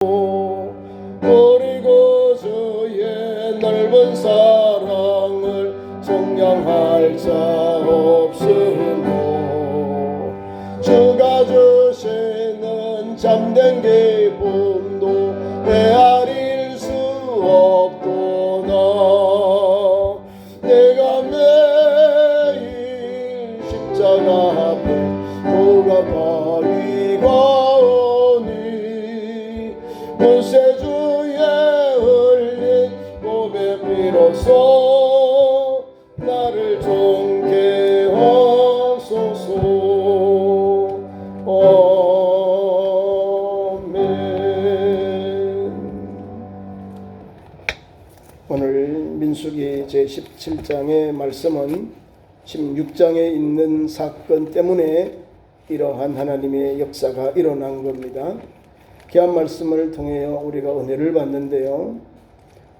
그리고 주의 넓은 사랑을 정량할 자 없으므로 주가 주시는 참된 기쁨도 헤아릴 수 없도다. 내가 매일 십자가 앞에 누가 바위가오니 구세주의 흘린 몸의 피로써 나를 정케 하소서. 아멘. 오늘 민수기 제17장의 말씀은 16장에 있는 사건 때문에 이러한 하나님의 역사가 일어난 겁니다. 귀한 말씀을 통해 우리가 은혜를 받는데요,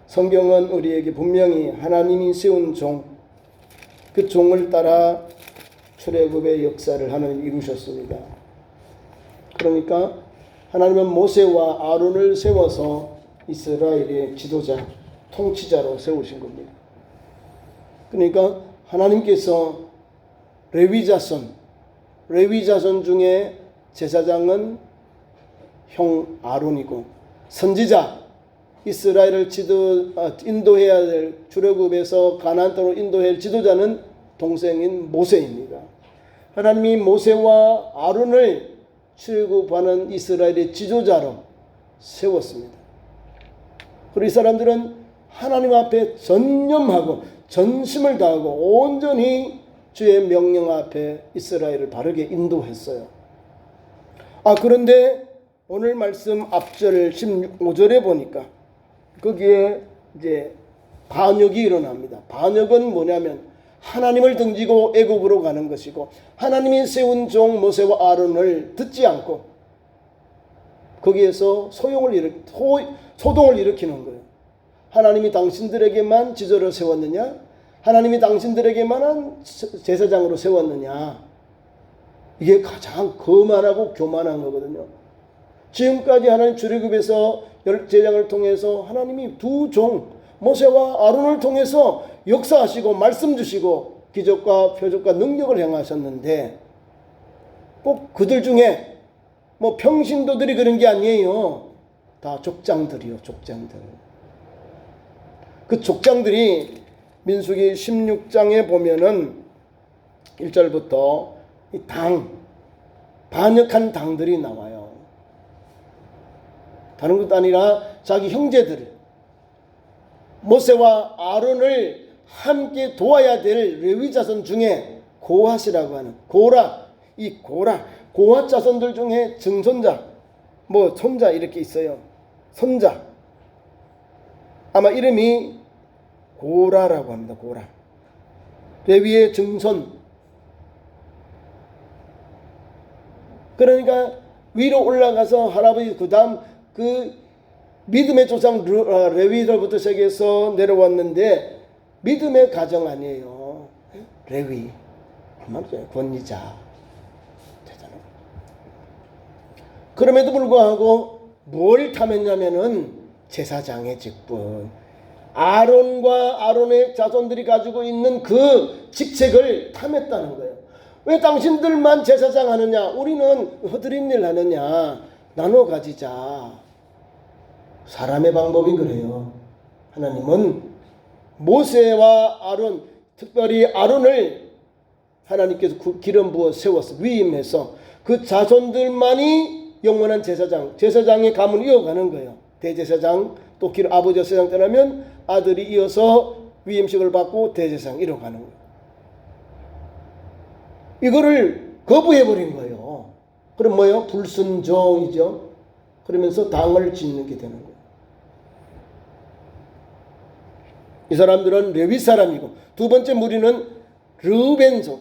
성경은 우리에게 분명히 하나님이 세운 종, 그 종을 따라 출애굽의 역사를 하나님이 이루셨습니다. 그러니까 하나님은 모세와 아론을 세워서 이스라엘의 지도자, 통치자로 세우신 겁니다. 그러니까 하나님께서 레위 자손 중에 제사장은 형 아론이고, 선지자, 이스라엘을 인도해야 될, 출애굽에서 가나안 땅으로 인도해야 할 지도자는 동생인 모세입니다. 하나님이 모세와 아론을 출애굽하는 이스라엘의 지도자로 세웠습니다. 그리고 이 사람들은 하나님 앞에 전념하고 전심을 다하고 온전히 주의 명령 앞에 이스라엘을 바르게 인도했어요. 그런데 오늘 말씀 앞절 15절에 보니까 거기에 이제 반역이 일어납니다. 반역은 뭐냐면 하나님을 등지고 애굽으로 가는 것이고, 하나님이 세운 종 모세와 아론을 듣지 않고 거기에서 소동을 일으키는 거예요. 하나님이 당신들에게만 지도를 세웠느냐? 하나님이 당신들에게만 제사장으로 세웠느냐? 이게 가장 거만하고 교만한 거거든요. 지금까지 하나님 출애굽에서 제사장을 통해서 하나님이 두 종 모세와 아론을 통해서 역사하시고 말씀 주시고 기적과 표적과 능력을 행하셨는데, 꼭 그들 중에 뭐 평신도들이 그런 게 아니에요. 다 족장들이요, 족장들. 그 족장들이 민수기 16장에 보면은 1절부터 이 반역한 당들이 나와요. 다른 것도 아니라 자기 형제들, 모세와 아론을 함께 도와야 될 레위 자손 중에 고핫이라고 하는 고핫 자손들 중에 증손자, 손자 이렇게 있어요. 손자. 아마 이름이 고라라고 합니다. 고라. 레위의 증손. 그러니까 위로 올라가서 할아버지, 그 다음 그 믿음의 조상 레위로부터 시작해서 내려왔는데, 믿음의 가정 아니에요. 레위. 권위자. 그럼에도 불구하고 뭘 탐했냐면은 제사장의 직분. 아론과 아론의 자손들이 가지고 있는 그 직책을 탐했다는 거예요. 왜 당신들만 제사장 하느냐? 우리는 허드렛 일 하느냐? 나눠 가지자. 사람의 방법이 그래요. 하나님은 모세와 아론, 특별히 아론을 하나님께서 기름 부어 세워서 위임해서 그 자손들만이 영원한 제사장의 가문을 이어가는 거예요. 대제사장, 또 아버지 제사장 떠나면 아들이 이어서 위임식을 받고 대제사장 이어가는 거예요. 이거를 거부해버린 거예요. 그럼 뭐예요? 불순종이죠. 그러면서 당을 짓는 게 되는 거예요. 이 사람들은 레위 사람이고, 두 번째 무리는 르벤족,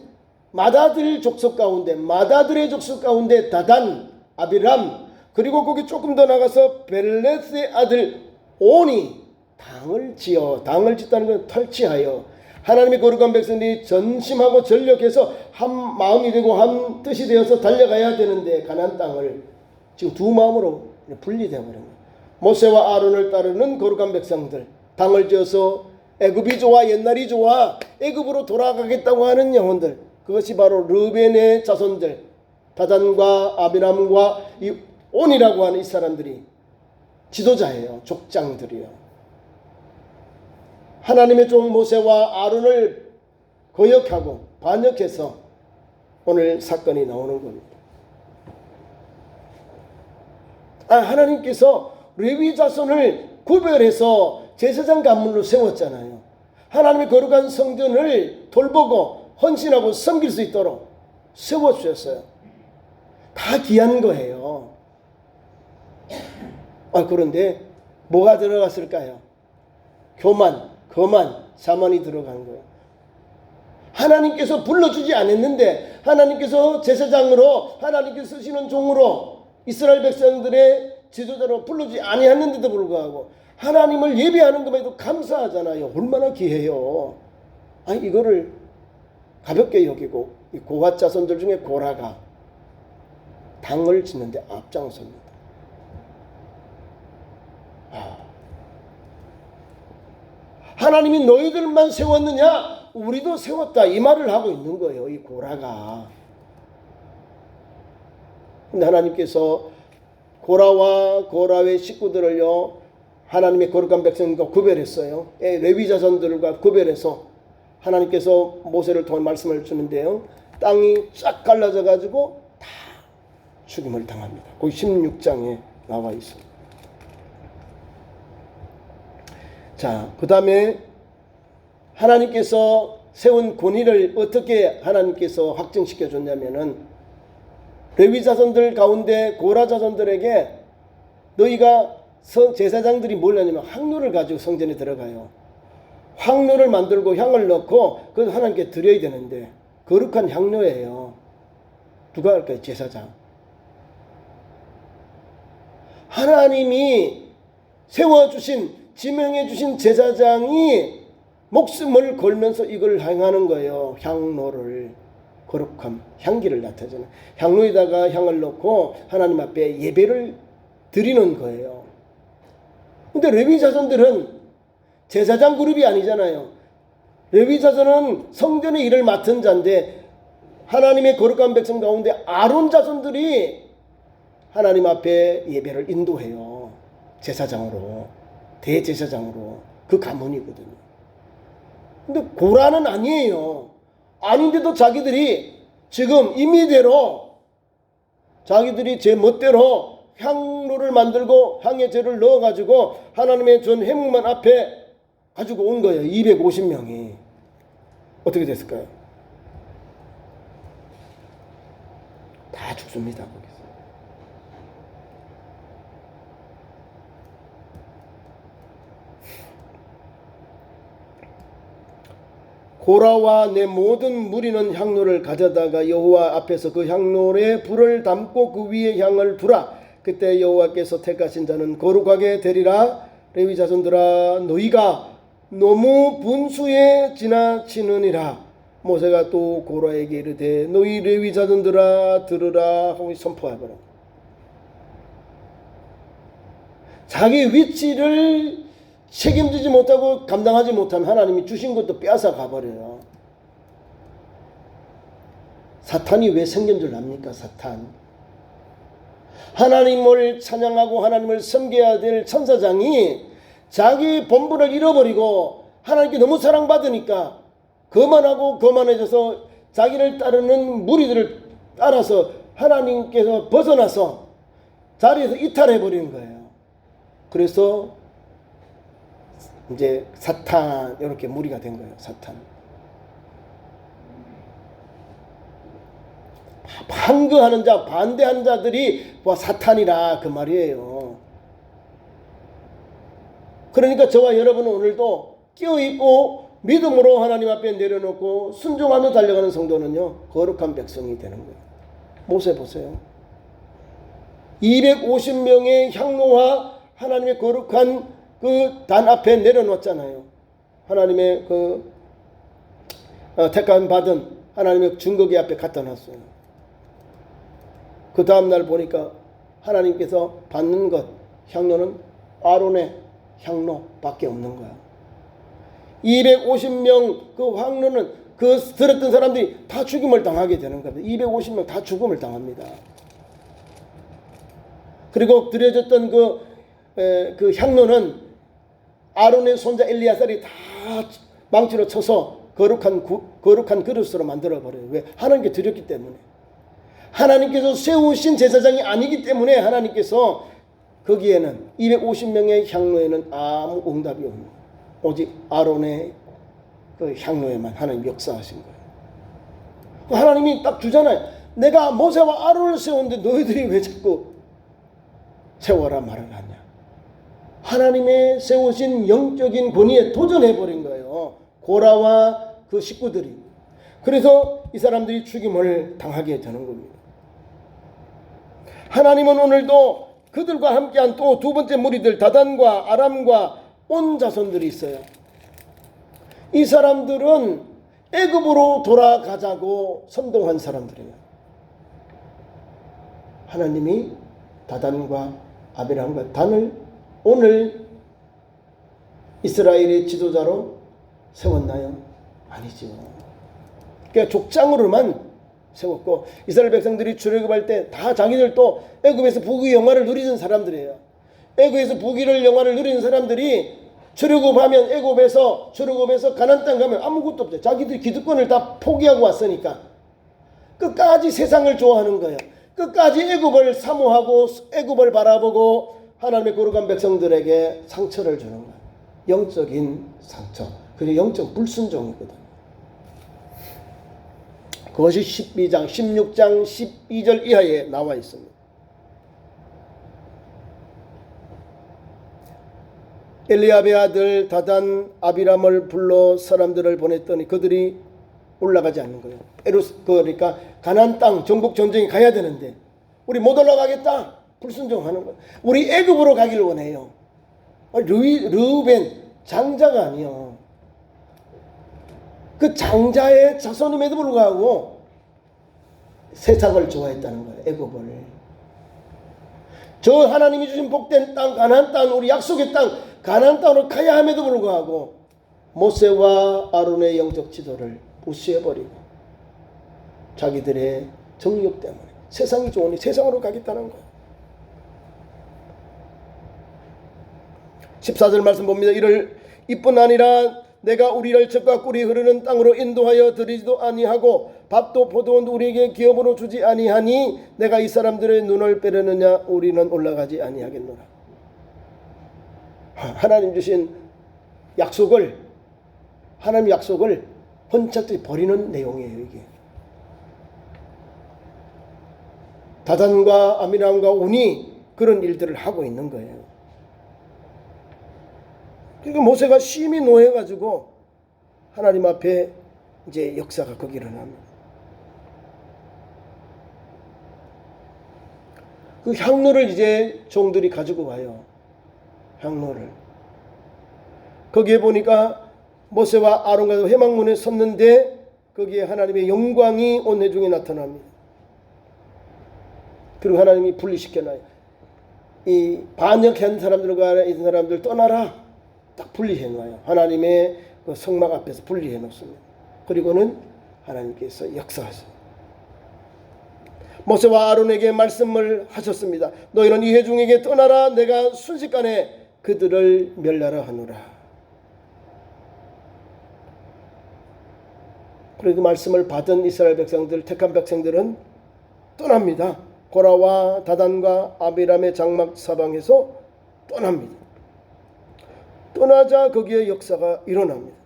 맏아들 족속 가운데, 맏아들의 족속 가운데 다단, 아비람, 그리고 거기 조금 더 나가서 벨렛의 아들 오니 당을 짓다는 건 탈취하여 하나님의 거룩한 백성들이 전심하고 전력해서 한 마음이 되고 한 뜻이 되어서 달려가야 되는데, 가나안 땅을 지금 두 마음으로 분리되어 버린 거예요. 모세와 아론을 따르는 거룩한 백성들, 당을 지어서 애굽이 좋아, 옛날이 좋아, 애굽으로 돌아가겠다고 하는 영혼들, 그것이 바로 르벤의 자손들, 다단과 아비람과 이 온이라고 하는 이 사람들이 지도자예요. 족장들이요. 하나님의 종 모세와 아론을 거역하고 반역해서 오늘 사건이 나오는 겁니다. 하나님께서 레위 자손을 구별해서 제사장 간문으로 세웠잖아요. 하나님의 거룩한 성전을 돌보고 헌신하고 섬길 수 있도록 세워주셨어요. 다 귀한 거예요. 그런데 뭐가 들어갔을까요? 교만, 거만, 자만이 들어간 거예요. 하나님께서 불러주지 않았는데 하나님께서 제사장으로 하나님께서 쓰시는 종으로 이스라엘 백성들의 지도자로 불러주지 아니했는데도 불구하고 하나님을 예배하는 것에도 감사하잖아요. 얼마나 귀해요. 이거를 가볍게 여기고 이 고핫 자손들 중에 고라가 당을 짓는데 앞장섭니다. 하나님이 너희들만 세웠느냐? 우리도 세웠다. 이 말을 하고 있는 거예요. 이 고라가. 근데 하나님께서 고라와 고라의 식구들을요, 하나님의 거룩한 백성과 구별했어요. 레위 자손들과 구별해서 하나님께서 모세를 통해 말씀을 주는데요. 땅이 쫙 갈라져 가지고 다 죽임을 당합니다. 거기 16장에 나와 있습니다. 자, 그 다음에 하나님께서 세운 권위를 어떻게 하나님께서 확증시켜 줬냐면은 레위 자손들 가운데 고라 자손들에게 너희가 제사장들이 뭘 하냐면 향료를 가지고 성전에 들어가요. 향료를 만들고 향을 넣고 그걸 하나님께 드려야 되는데 거룩한 향료예요. 누가 할까요? 제사장. 하나님이 세워주신 지명해주신 제사장이 목숨을 걸면서 이걸 행하는 거예요. 향로를, 거룩함, 향기를 나타내잖아요. 향로에다가 향을 넣고 하나님 앞에 예배를 드리는 거예요. 근데 레위 자손들은 제사장 그룹이 아니잖아요. 레위 자손은 성전의 일을 맡은 자인데 하나님의 거룩한 백성 가운데 아론 자손들이 하나님 앞에 예배를 인도해요. 제사장으로, 대제사장으로. 그 가문이거든요. 근데 고라는 아니에요. 아닌데도 자기들이 지금 임의대로 자기들이 제 멋대로 향로를 만들고 향의 재를 넣어가지고 하나님의 전 회막만 앞에 가지고 온 거예요. 250명이. 어떻게 됐을까요? 다 죽습니다. 거기서. 고라와 내 모든 무리는 향로를 가져다가 여호와 앞에서 그 향로에 불을 담고 그 위에 향을 두라. 그때 여호와께서 택하신 자는 거룩하게 되리라. 레위 자손들아 너희가 너무 분수에 지나치느니라. 모세가 또 고라에게 이르되 너희 레위 자손들아 들으라 하고 선포하거라. 자기 위치를 책임지지 못하고 감당하지 못하면 하나님이 주신 것도 빼앗아 가버려요. 사탄이 왜 생긴 줄 압니까? 사탄. 하나님을 찬양하고 하나님을 섬겨야 될 천사장이 자기 본분을 잃어버리고 하나님께 너무 사랑받으니까 거만하고 거만해져서 자기를 따르는 무리들을 따라서 하나님께서 벗어나서 자리에서 이탈해버리는 거예요. 그래서 이제 사탄 이렇게 무리가 된 거예요. 사탄. 항거하는 자, 반대하는 자들이 사탄이라 그 말이에요. 그러니까 저와 여러분은 오늘도 깨어있고 믿음으로 하나님 앞에 내려놓고 순종하며 달려가는 성도는요 거룩한 백성이 되는 거예요. 모세 보세요. 250명의 향로와 하나님의 거룩한 그 단 앞에 내려놓았잖아요. 하나님의 그 택함 받은 하나님의 증거기 앞에 갖다 놨어요. 그 다음날 보니까 하나님께서 받는 것 향로는 아론의 향로밖에 없는 거야. 250명 그 황로는 그 들었던 사람들이 다 죽임을 당하게 되는 겁니다. 250명 다 죽음을 당합니다. 그리고 드려졌던 그 향로는 아론의 손자 엘리야살이 다 망치로 쳐서 거룩한 그릇으로 만들어 버려요. 왜? 하나님께 드렸기 때문에. 하나님께서 세우신 제사장이 아니기 때문에 하나님께서 거기에는 250명의 향로에는 아무 응답이 없는 거예요. 오직 아론의 그 향로에만 하나님 역사하신 거예요. 하나님이 딱 주잖아요. 내가 모세와 아론을 세웠는데 너희들이 왜 자꾸 세워라 말을 하냐. 하나님의 세우신 영적인 권위에 도전해버린 거예요. 고라와 그 식구들이. 그래서 이 사람들이 죽임을 당하게 되는 겁니다. 하나님은 오늘도 그들과 함께한 또 두 번째 무리들 다단과 아람과 온 자손들이 있어요. 이 사람들은 애굽으로 돌아가자고 선동한 사람들이에요. 하나님이 다단과 아비람과 단을 오늘 이스라엘의 지도자로 세웠나요? 아니죠. 그러니까 족장으로만 세웠고 이스라엘 백성들이 출애굽할 때 다 자기들 또 애굽에서 부귀 영화를 누리는 사람들이에요. 애굽에서 부귀를 영화를 누리는 사람들이 출애굽하면 애굽에서 가나안 땅 가면 아무것도 없죠. 자기들 기득권을 다 포기하고 왔으니까 끝까지 세상을 좋아하는 거예요. 끝까지 애굽을 사모하고 애굽을 바라보고 하나님의 거룩한 백성들에게 상처를 주는 거예요. 영적인 상처. 그게 영적 불순종이거든요. 그것이 12장, 16장, 12절 이하에 나와 있습니다. 엘리압의 아들 다단 아비람을 불러 사람들을 보냈더니 그들이 올라가지 않는 거예요. 그러니까 가나안 땅 정복 전쟁이 가야 되는데 우리 못 올라가겠다. 불순종하는 거예요. 우리 애굽으로 가기를 원해요. 르우벤 장자가 아니요. 그 장자의 자손임에도 불구하고 세상을 좋아했다는 거예요. 애굽을. 저 하나님이 주신 복된 땅 가나안 땅 우리 약속의 땅 가나안 땅으로 가야 함에도 불구하고 모세와 아론의 영적 지도를 무시해버리고 자기들의 정욕 때문에 세상이 좋으니 세상으로 가겠다는 거예요. 14절 말씀 봅니다. 이를 이뿐 아니라 내가 우리를 적과 꿀이 흐르는 땅으로 인도하여 드리지도 아니하고 밥도 포도원도 우리에게 기업으로 주지 아니하니 내가 이 사람들의 눈을 빼려느냐. 우리는 올라가지 아니하겠노라. 하나님 주신 약속을 하나님 약속을 헌착들이 버리는 내용이에요. 이게 다단과 아미람과 온이 그런 일들을 하고 있는 거예요. 그러니까 모세가 심히 노해가지고 하나님 앞에 이제 역사가 거기 일어납니다. 그 향로를 이제 종들이 가지고 와요. 향로를. 거기에 보니까 모세와 아론과 회막문에 섰는데 거기에 하나님의 영광이 온 회중에 나타납니다. 그리고 하나님이 분리시켜놔요. 이 반역한 사람들과 이 사람들 떠나라. 딱 분리해놔요. 하나님의 그 성막 앞에서 분리해놓습니다. 그리고는 하나님께서 역사하세요. 모세와 아론에게 말씀을 하셨습니다. 너희는 이 회중에게 떠나라. 내가 순식간에 그들을 멸하라 하노라. 그리고 그 말씀을 받은 이스라엘 백성들, 택한 백성들은 떠납니다. 고라와 다단과 아비람의 장막 사방에서 떠납니다. 떠나자 거기에 역사가 일어납니다.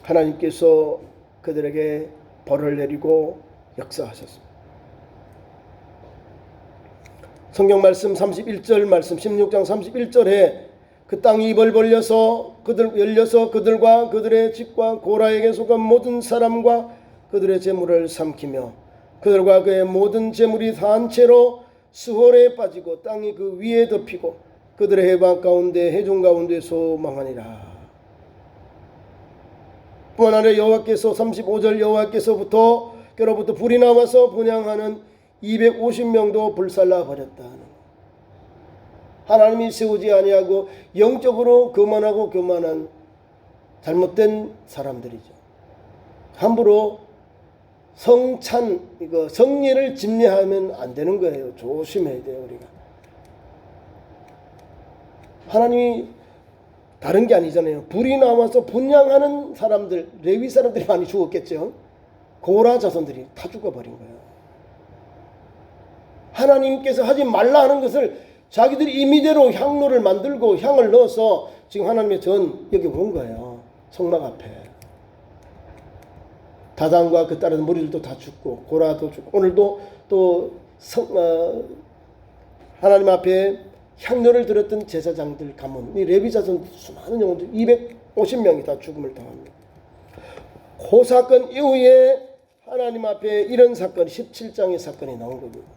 하나님께서 그들에게 벌을 내리고 역사하셨습니다. 성경 말씀 31절 말씀 16장 31절에 그 땅이 입을 열려서 그들과 그들의 집과 고라에게 속한 모든 사람과 그들의 재물을 삼키며 그들과 그의 모든 재물이 단체로 수월에 빠지고 땅이 그 위에 덮이고 그들의 해방 가운데 회중 가운데서 망하니라. 뿐 아니라 여호와께서 35절 여호와께서부터 께로부터 불이 나와서 분향하는 250명도 불살라 버렸다. 하나님이 세우지 아니하고 영적으로 교만한 잘못된 사람들이죠. 함부로 성례를 집례하면 안 되는 거예요. 조심해야 돼요, 우리가. 하나님이 다른 게 아니잖아요. 불이 나와서 분향하는 사람들, 레위 사람들이 많이 죽었겠죠. 고라 자손들이 다 죽어버린 거예요. 하나님께서 하지 말라 하는 것을 자기들이 임의대로 향로를 만들고 향을 넣어서 지금 하나님의 전 여기 온 거예요. 성막 앞에. 다단과 그 따르는 무리들도 다 죽고 고라도 죽고 오늘도 또 하나님 앞에 향료를 들었던 제사장들 가문 이 레위 자손 수많은 영혼들 250명이 다 죽음을 당합니다. 그 사건 이후에 하나님 앞에 이런 사건 17장의 사건이 나온 겁니다.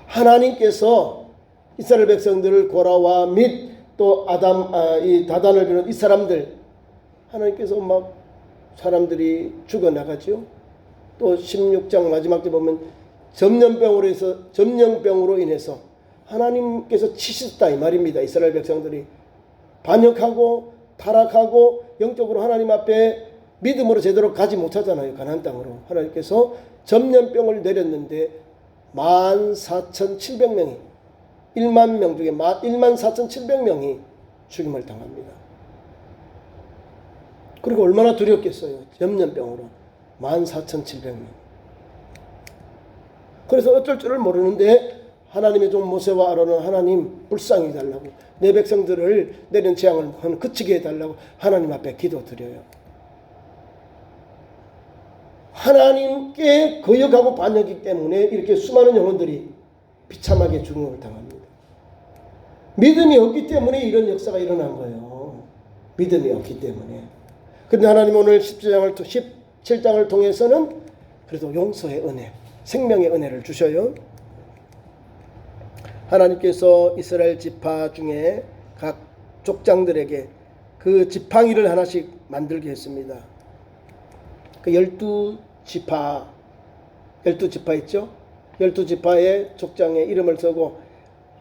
하나님께서 이스라엘 백성들을 고라와 및 또 이 다단을 비롯한 이 사람들 하나님께서 막 사람들이 죽어나가죠. 또 16장 마지막 때 보면 전염병으로 인해서 하나님께서 치셨다 이 말입니다. 이스라엘 백성들이 반역하고 타락하고 영적으로 하나님 앞에 믿음으로 제대로 가지 못하잖아요. 가나안 땅으로. 하나님께서 전염병을 내렸는데 14,700명이 1만 명 중에 14,700명이 죽임을 당합니다. 그리고 얼마나 두렵겠어요. 전염병으로 14,700명. 그래서 어쩔 줄을 모르는데 하나님의 종 모세와 아론은 하나님 불쌍히 해달라고 내 백성들을 내린 재앙을 그치게 해달라고 하나님 앞에 기도드려요. 하나님께 거역하고 반역이기 때문에 이렇게 수많은 영혼들이 비참하게 죽음을 당합니다. 믿음이 없기 때문에 이런 역사가 일어난 거예요. 믿음이 없기 때문에. 그런데 하나님 오늘 17장을 통해서는 그래도 용서의 은혜, 생명의 은혜를 주셔요. 하나님께서 이스라엘 지파 중에 각 족장들에게 그 지팡이를 하나씩 만들게 했습니다. 그 12지파 있죠? 12지파의 족장에 이름을 쓰고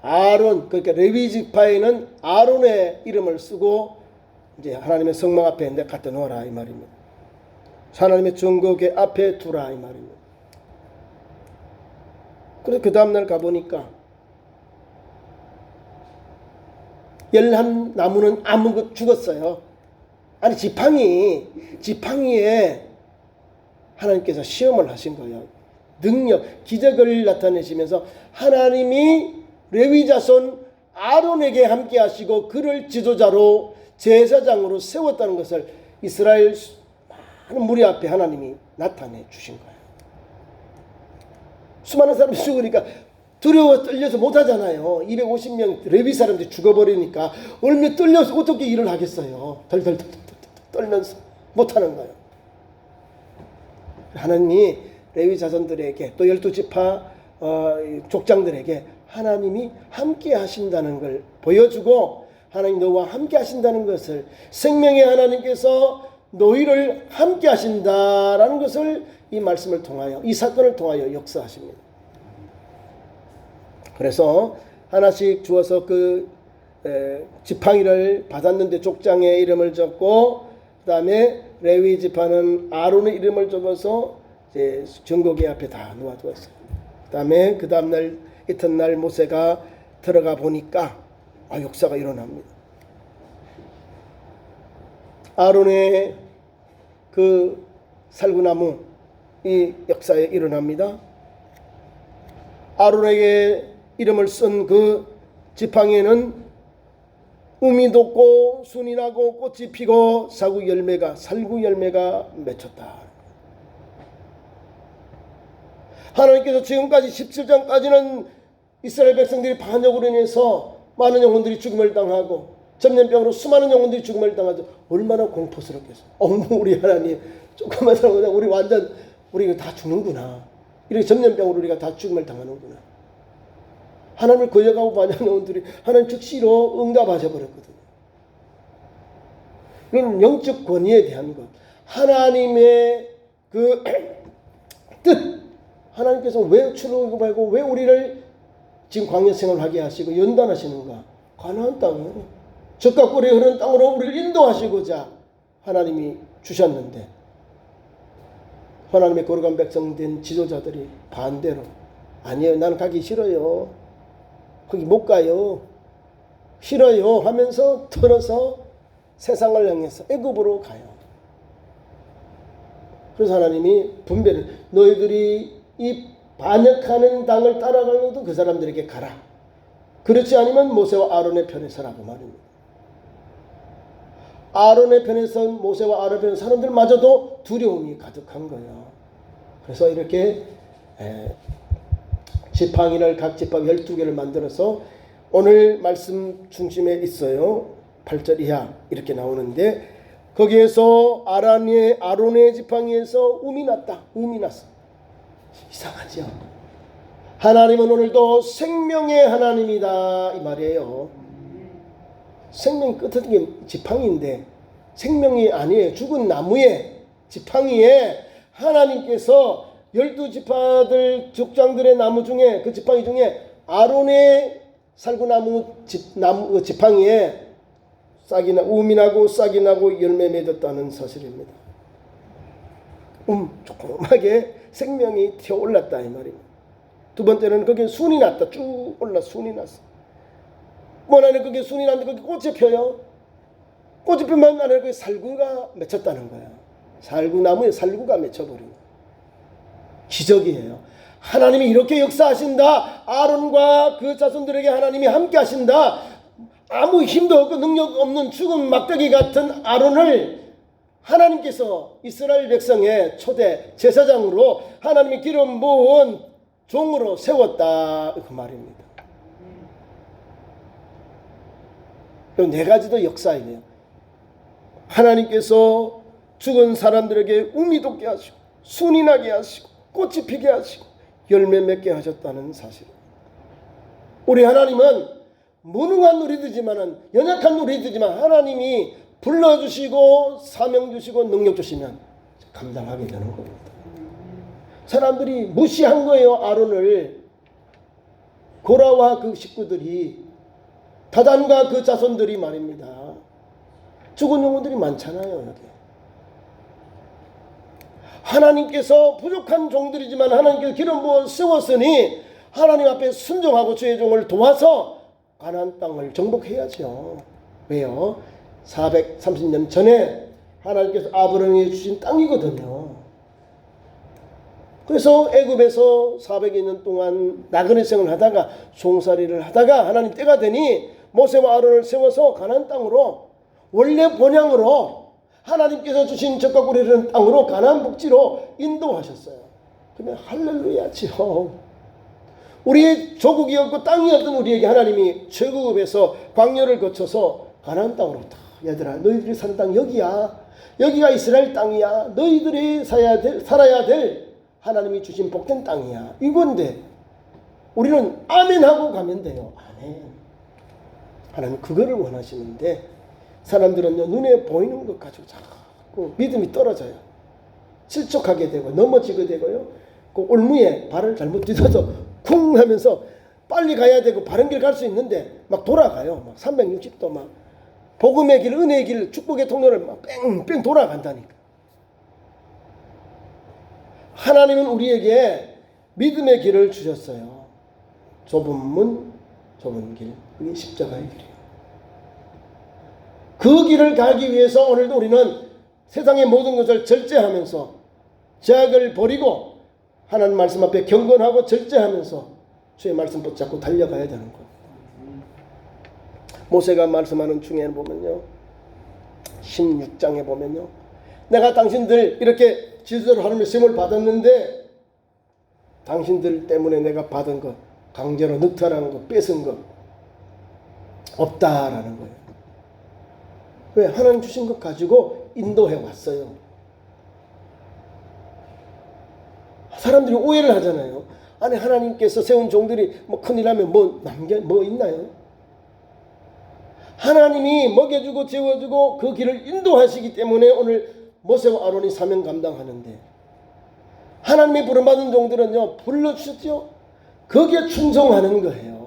아론, 그러니까 레위 지파에는 아론의 이름을 쓰고 이제 하나님의 성막 앞에 내 갖다 놓아라 이 말입니다. 하나님의 증거궤 앞에 두라 이 말입니다. 그래서 그 다음날 가보니까 11나무는 아무것도 죽었어요. 아니 지팡이에 하나님께서 시험을 하신 거예요. 능력, 기적을 나타내시면서 하나님이 레위 자손 아론에게 함께 하시고 그를 지도자로 제사장으로 세웠다는 것을 이스라엘 많은 무리 앞에 하나님이 나타내 주신 거예요. 수많은 사람이 죽으니까 두려워 떨려서 못하잖아요. 250명 레위 사람들이 죽어버리니까 얼마나 떨려서 어떻게 일을 하겠어요. 덜덜 떨면서 못하는 거예요. 하나님이 레위 자손들에게 또 12지파 족장들에게 하나님이 함께 하신다는 걸 보여주고 하나님 너와 함께 하신다는 것을 생명의 하나님께서 너희를 함께 하신다라는 것을 이 말씀을 통하여 이 사건을 통하여 역사하십니다. 그래서 하나씩 주어서 그 지팡이를 받았는데 족장의 이름을 적고 그 다음에 레위 지파는 아론의 이름을 적어서 이제 증거궤 앞에 다 놓아두었어요. 그 다음날 이튿날 모세가 들어가 보니까 역사가 일어납니다. 아론의 그 살구나무 이 역사에 일어납니다. 아론에게 이름을 쓴 그 지팡이에는 um이 돋고 순이 나고 꽃이 피고 살구 열매가 맺혔다. 하나님께서 지금까지 17장까지는 이스라엘 백성들이 반역으로 인해서 많은 영혼들이 죽음을 당하고 전염병으로 수많은 영혼들이 죽음을 당하죠. 얼마나 공포스럽겠어요. 우리 하나님 조금만 살아보자 우리 다 죽는구나. 이렇게 전염병으로 우리가 다 죽음을 당하는구나. 하나님을 거역하고 반역하는 영혼들이 하나님 즉시로 응답하셔 버렸거든요. 이건 영적 권위에 대한 것. 하나님의 그 뜻. 하나님께서 왜 출애굽하고 왜 우리를 지금 광야 생활하게 하시고 연단하시는가? 가나안 땅이에요. 젖과 꿀이 흐르는 땅으로 우리를 인도하시고자 하나님이 주셨는데 하나님의 거룩한 백성 된 지도자들이 반대로 아니에요. 나는 가기 싫어요. 거기 못 가요. 싫어요 하면서 털어서 세상을 향해서 애굽으로 가요. 그래서 하나님이 분배를 너희들이 이 반역하는 당을 따라가려도 그 사람들에게 가라. 그렇지 않으면 모세와 아론의 편에 서라고 말입니다. 아론의 편에 선 모세와 아론의 편에 사람들마저도 두려움이 가득한 거예요. 그래서 이렇게 지팡이를 각 지팡이 12개를 만들어서 오늘 말씀 중심에 있어요. 8절 이하 이렇게 나오는데 거기에서 아론의 지팡이에서 음이 났다. 음이 났어. 이상하죠. 하나님은 오늘도 생명의 하나님이다 이 말이에요. 생명이 끝은 게 지팡이인데 생명이 아니에요. 죽은 나무에 지팡이에 하나님께서 12지파들 족장들의 나무 중에 그 지팡이 중에 아론의 살구나무 지팡이에 싹이 나 음이 나고 싹이 나고 열매 맺었다는 사실입니다. 조그맣게 생명이 튀어올랐다 이 말입니다. 두 번째는 거기에 순이 났다. 쭉 올라 순이 났어. 뭐냐면 거기에 순이 났는데 거기 꽃이 펴요. 꽃이 피면 안에 거기 살구가 맺혔다는 거야. 살구나무에 살구가 맺혀버린 거야. 기적이에요. 하나님이 이렇게 역사하신다. 아론과 그 자손들에게 하나님이 함께 하신다. 아무 힘도 없고 능력 없는 죽은 막대기 같은 아론을 하나님께서 이스라엘 백성의 초대 제사장으로 하나님이 기름 부은 종으로 세웠다 그 말입니다. 네 가지도 역사이네요. 하나님께서 죽은 사람들에게 음이 돋게 하시고 순이 나게 하시고 꽃이 피게 하시고 열매 맺게 하셨다는 사실. 우리 하나님은 무능한 우리들이지만은 연약한 우리들이지만 하나님이 불러주시고 사명 주시고 능력 주시면 감당하게 되는 겁니다. 사람들이 무시한 거예요. 아론을. 고라와 그 식구들이 다단과 그 자손들이 말입니다. 죽은 영혼들이 많잖아요. 여기. 하나님께서 부족한 종들이지만 하나님께서 기름 부어 세웠으니 하나님 앞에 순종하고 주의 종을 도와서 가나안 땅을 정복해야죠. 왜요? 430년 전에 하나님께서 아브라함에게 주신 땅이거든요. 그래서 애굽에서 400여 년 동안 나그네 생을 하다가 종살이를 하다가 하나님 때가 되니 모세와 아론을 세워서 가나안 땅으로 원래 본향으로 하나님께서 주신 적과 꿀이 흐르는 땅으로 가나안 복지로 인도하셨어요. 그러면 할렐루야지요. 우리의 조국이었고 땅이었던 우리에게 하나님이 최고급에서 광야를 거쳐서 가나안 땅으로 다 얘들아 너희들이 사는 땅 여기야. 여기가 이스라엘 땅이야. 너희들이 살아야 될 하나님이 주신 복된 땅이야. 이건데 우리는 아멘 하고 가면 돼요. 아멘. 하나님 그거를 원하시는데 사람들은요 눈에 보이는 것 가지고 자꾸 믿음이 떨어져요. 실족하게 되고 넘어지게 되고요. 그 올무에 발을 잘못 디뎌서 쿵 하면서 빨리 가야 되고 바른 길 갈 수 있는데 막 돌아가요. 막 360도 막 복음의 길, 은혜의 길, 축복의 통로를 막 뺑뺑 돌아간다니까. 하나님은 우리에게 믿음의 길을 주셨어요. 좁은 문, 좁은 길, 그게 십자가의 길이에요. 그 길을 가기 위해서 오늘도 우리는 세상의 모든 것을 절제하면서 제약을 버리고 하나님 말씀 앞에 경건하고 절제하면서 주의 말씀 붙잡고 달려가야 되는 겁니다. 모세가 말씀하는 중에 보면요 16장에 보면요 내가 당신들 이렇게 지도자로 하나님의 시험을 받았는데 당신들 때문에 내가 받은 것 강제로 늑탈하는 것 뺏은 것 없다라는 거예요. 왜? 하나님 주신 것 가지고 인도해 왔어요. 사람들이 오해를 하잖아요. 아니 하나님께서 세운 종들이 뭐 큰일 나면 뭐 있나요? 하나님이 먹여주고 재워주고 그 길을 인도하시기 때문에 오늘 모세와 아론이 사명 감당하는데 하나님이 부름받은 종들은요 불러주셨죠. 거기에 충성하는 거예요.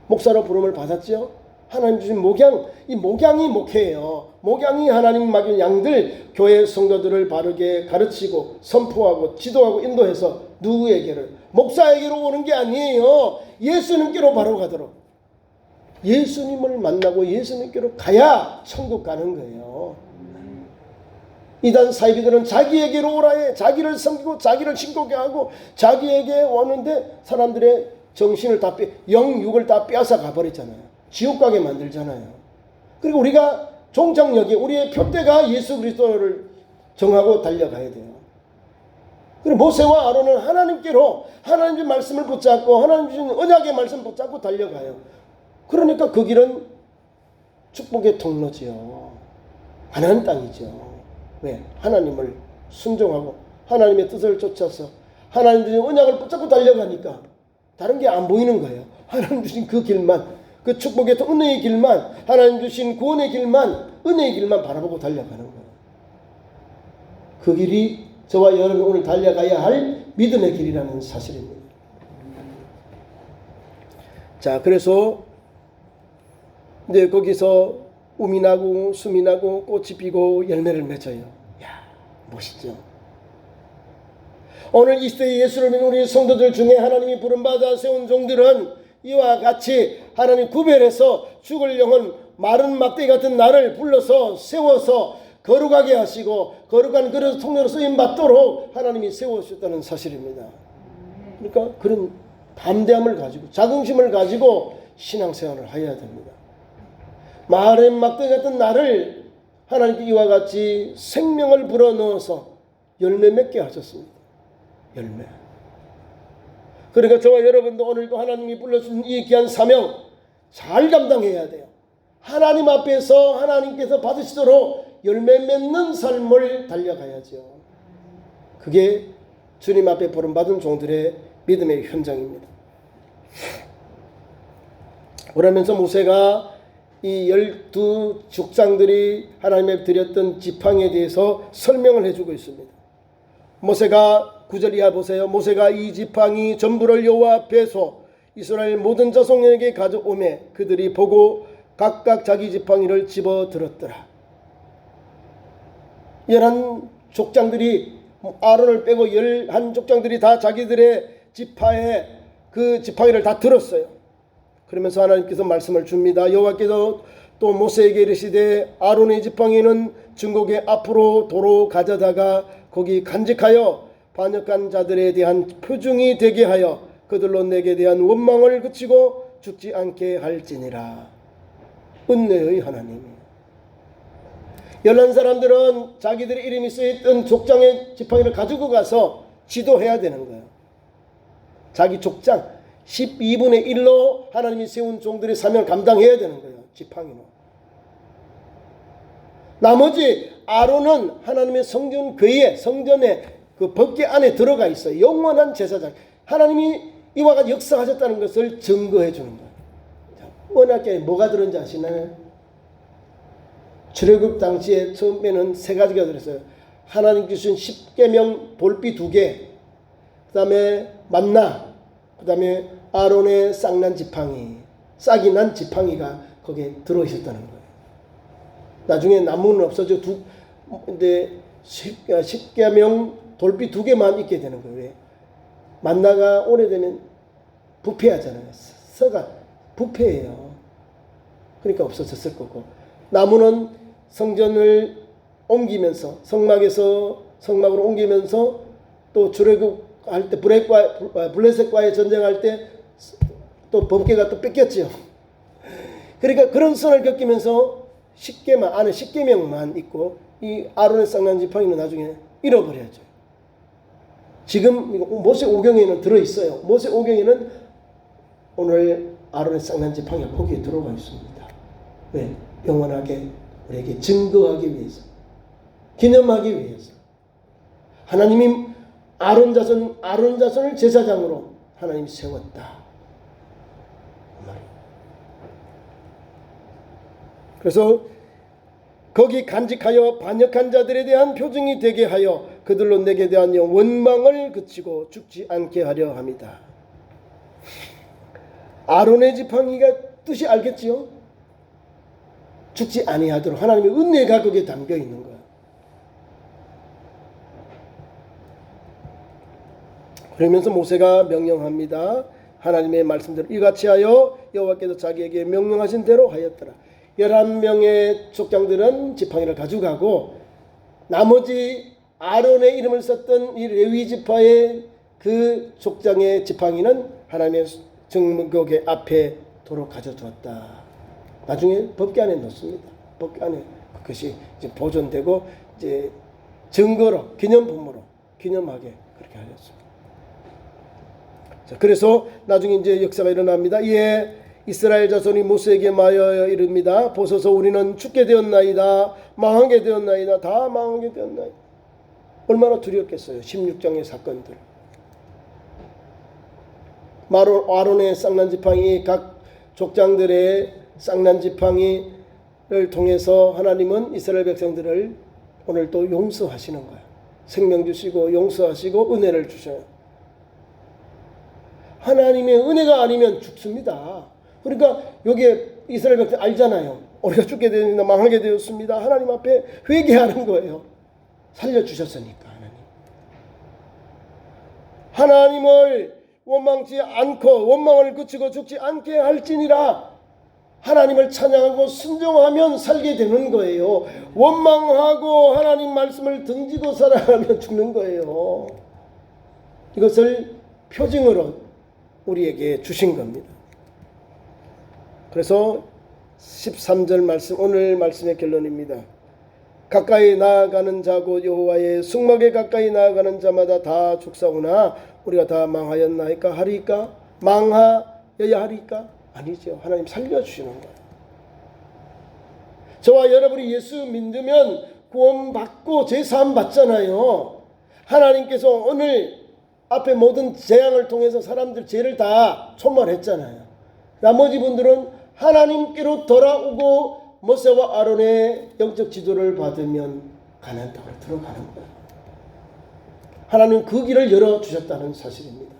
목사로 부름을 받았죠. 하나님 주신 목양, 이 목양이 목회예요. 목양이 하나님 맡긴 양들, 교회 성도들을 바르게 가르치고 선포하고 지도하고 인도해서 누구에게를, 목사에게로 오는 게 아니에요. 예수님께로 바로 가도록, 예수님을 만나고 예수님께로 가야 천국 가는 거예요. 이단 사이비들은 자기에게로 오라 해. 자기를 섬기고 자기를 신고게 하고 자기에게 오는데 사람들의 정신을 다 영육을 다 빼앗아 가버렸잖아요. 지옥 가게 만들잖아요. 그리고 우리가 종착역이, 우리의 표대가 예수 그리스도를 정하고 달려가야 돼요. 그리고 모세와 아론은 하나님께로, 하나님의 말씀을 붙잡고 하나님 주신 언약의 말씀 붙잡고 달려가요. 그러니까 그 길은 축복의 통로지요. 가나안 땅이죠. 왜? 하나님을 순종하고 하나님의 뜻을 쫓아서 하나님 주신 언약을 붙잡고 달려가니까 다른 게 안 보이는 거예요. 하나님 주신 그 길만, 그 축복의 은혜의 길만, 하나님 주신 구원의 길만, 은혜의 길만 바라보고 달려가는 거예요. 그 길이 저와 여러분이 오늘 달려가야 할 믿음의 길이라는 사실입니다. 자, 그래서 이제 거기서 um이 나고 숨이 나고 꽃이 피고 열매를 맺어요. 야, 멋있죠. 오늘 이 시대에 예수를 믿는 우리 성도들 중에 하나님이 부름받아 세운 종들은 이와 같이 하나님 구별해서 죽을 영혼 마른 막대기 같은 나를 불러서 세워서 거룩하게 하시고 거룩한 그릇 통로로 쓰임 받도록 하나님이 세우셨다는 사실입니다. 그러니까 그런 담대함을 가지고 자긍심을 가지고 신앙생활을 해야 됩니다. 마른 막대기 같은 나를 하나님께 이와 같이 생명을 불어넣어서 열매 맺게 하셨습니다. 열매. 그러니까 저와 여러분도 오늘도 하나님이 불러주신 이 귀한 사명 잘 감당해야 돼요. 하나님 앞에서 하나님께서 받으시도록 열매 맺는 삶을 달려가야죠. 그게 주님 앞에 부름받은 종들의 믿음의 현장입니다. 그러면서 모세가 이 12족장들이 하나님께 드렸던 지팡이에 대해서 설명을 해주고 있습니다. 모세가 9절 이하 보세요. 모세가 이 지팡이 전부를 여호와 앞에서 이스라엘 모든 자손에게 가져오매 그들이 보고 각각 자기 지팡이를 집어 들었더라. 11족장들이 아론을 빼고 11족장들이 다 자기들의 지파에 그 지팡이를 다 들었어요. 그러면서 하나님께서 말씀을 줍니다. 여호와께서 또 모세에게 이르시되 아론의 지팡이는 증거궤 앞으로 도로 가져다가 거기 간직하여 반역한 자들에 대한 표징이 되게 하여 그들로 내게 대한 원망을 그치고 죽지 않게 할지니라. 은혜의 하나님이에요. 11사람들은 자기들의 이름이 쓰여있던 족장의 지팡이를 가지고 가서 지도해야 되는 거예요. 자기 족장 12분의 1로 하나님이 세운 종들의 사명을 감당해야 되는 거예요. 지팡이로. 나머지 아론은 하나님의 성전 궤에, 성전의 그 법궤 안에 들어가 있어요. 영원한 제사장. 하나님이 이와 같이 역사하셨다는 것을 증거해 주는 거예요. 언약궤에 뭐가 들었는지 아시나요? 출애굽 당시에 처음에는 3가지가 들었어요. 하나님 주신 10계명 돌비 2개, 그 다음에 만나, 그 다음에 아론의 싹난 지팡이, 싹이 난 지팡이가 거기에 들어있었다는 거예요. 나중에 나무는 없어져 근데 10계명 돌비 2개만 있게 되는 거예요. 왜? 만나가 오래되면 부패하잖아요. 서가 부패해요. 그러니까 없어졌을 거고, 나무는 성전을 옮기면서 성막으로 옮기면서 또 출애굽할 때 블레셋과의 전쟁할 때 또 법궤가 또 뺏겼죠. 그러니까 그런 선을 겪으면서 10개만 안에 10계명만 있고 이 아론의 쌍난 지팡이는 나중에 잃어버려야죠. 지금 모세 오경에는 들어있어요. 모세 오경에는 오늘 아론의 쌍난 지팡이가 거기에 들어가 있습니다. 왜? 영원하게 우리에게 증거하기 위해서, 기념하기 위해서. 하나님이 아론 자손을 제사장으로 하나님이 세웠다. 그래서 거기 간직하여 반역한 자들에 대한 표징이 되게 하여 그들로 내게 대한 원망을 그치고 죽지 않게 하려 합니다. 아론의 지팡이가 뜻이 알겠지요? 죽지 아니하도록 하나님의 은혜가 거기에 담겨 있는 거예요. 그러면서 모세가 명령합니다. 하나님의 말씀대로 이같이 하여 여호와께서 자기에게 명령하신 대로 하였더라. 11명의 족장들은 지팡이를 가져가고 나머지 아론의 이름을 썼던 이 레위 지파의 그 족장의 지팡이는 하나님의 증거궤 앞에 도로 가져두었다. 나중에 법궤 안에 넣습니다. 법궤 안에 그것이 이제 보존되고 이제 증거로 기념품으로 기념하게 그렇게 하였습니다. 자, 그래서 나중에 이제 역사가 일어납니다. 이에 이스라엘 자손이 모세에게 말하여 이릅니다. 보소서 우리는 죽게 되었나이다. 망하게 되었나이다. 다 망하게 되었나이다. 얼마나 두렵겠어요. 16장의 사건들. 아론의 쌍난 지팡이, 각 족장들의 쌍난 지팡이를 통해서 하나님은 이스라엘 백성들을 오늘 또 용서하시는 거예요. 생명 주시고 용서하시고 은혜를 주셔요. 하나님의 은혜가 아니면 죽습니다. 그러니까 여기에 이스라엘 백성 알잖아요. 우리가 죽게 되었습니다. 망하게 되었습니다. 하나님 앞에 회개하는 거예요. 살려주셨으니까 하나님을 원망치 않고 원망을 그치고 죽지 않게 할지니라. 하나님을 찬양하고 순종하면 살게 되는 거예요. 원망하고 하나님 말씀을 등지고 살아가면 죽는 거예요. 이것을 표징으로 우리에게 주신 겁니다. 그래서 13절 말씀, 오늘 말씀의 결론입니다. 가까이 나아가는 자고 여호와의 승막에 가까이 나아가는 자마다 다 죽사오나 우리가 다 망하였나이까 하리까? 망하여야 하리까? 아니죠. 하나님 살려주시는 거예요. 저와 여러분이 예수 믿으면 구원받고 제사함 받잖아요. 하나님께서 오늘 앞에 모든 재앙을 통해서 사람들 죄를 다 초말했잖아요. 나머지 분들은 하나님께로 돌아오고 모세와 아론의 영적 지도를 받으면 가나안 땅으로 들어가는 거예요. 하나님은 그 길을 열어주셨다는 사실입니다.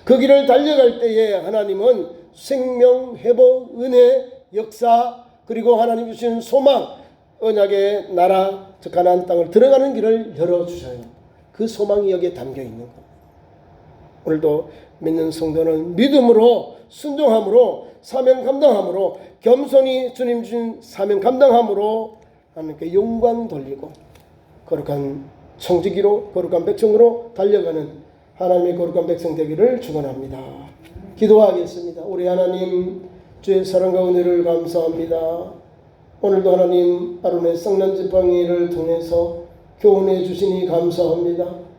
그 길을 달려갈 때에 하나님은 생명, 회복, 은혜, 역사 그리고 하나님 주시는 소망, 언약의 나라, 즉 가나안 땅을 들어가는 길을 열어주셔요. 그 소망이 여기에 담겨 있는 겁니다. 오늘도 믿는 성도는 믿음으로 순종함으로 사명 감당함으로 겸손히 주님 주신 사명 감당함으로 하나님께 영광 돌리고 거룩한 청지기로 거룩한 백성으로 달려가는 하나님의 거룩한 백성 되기를 축원합니다. 기도하겠습니다. 우리 하나님 주의 사랑과 은혜를 감사합니다. 오늘도 하나님 아론의 쌍난 지팡이를 통해서 교훈해 주시니 감사합니다.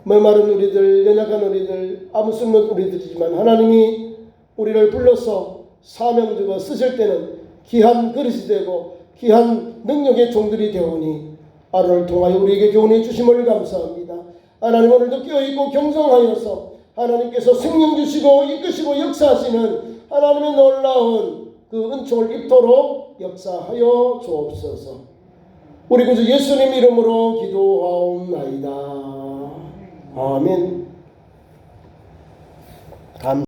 메마른 우리들, 연약한 우리들, 아무 쓸모없는 우리들이지만 하나님이 우리를 불러서 사명 주고 쓰실 때는 귀한 그릇이 되고 귀한 능력의 종들이 되오니 아론을 통하여 우리에게 교훈해 주심을 감사합니다. 하나님 오늘도 깨어있고 경성하여서 하나님께서 생명 주시고 이끄시고 역사하시는 하나님의 놀라운 그 은총을 입도록 역사하여 주옵소서. 우리 구주 예수님 이름으로 기도하옵나이다. 아멘.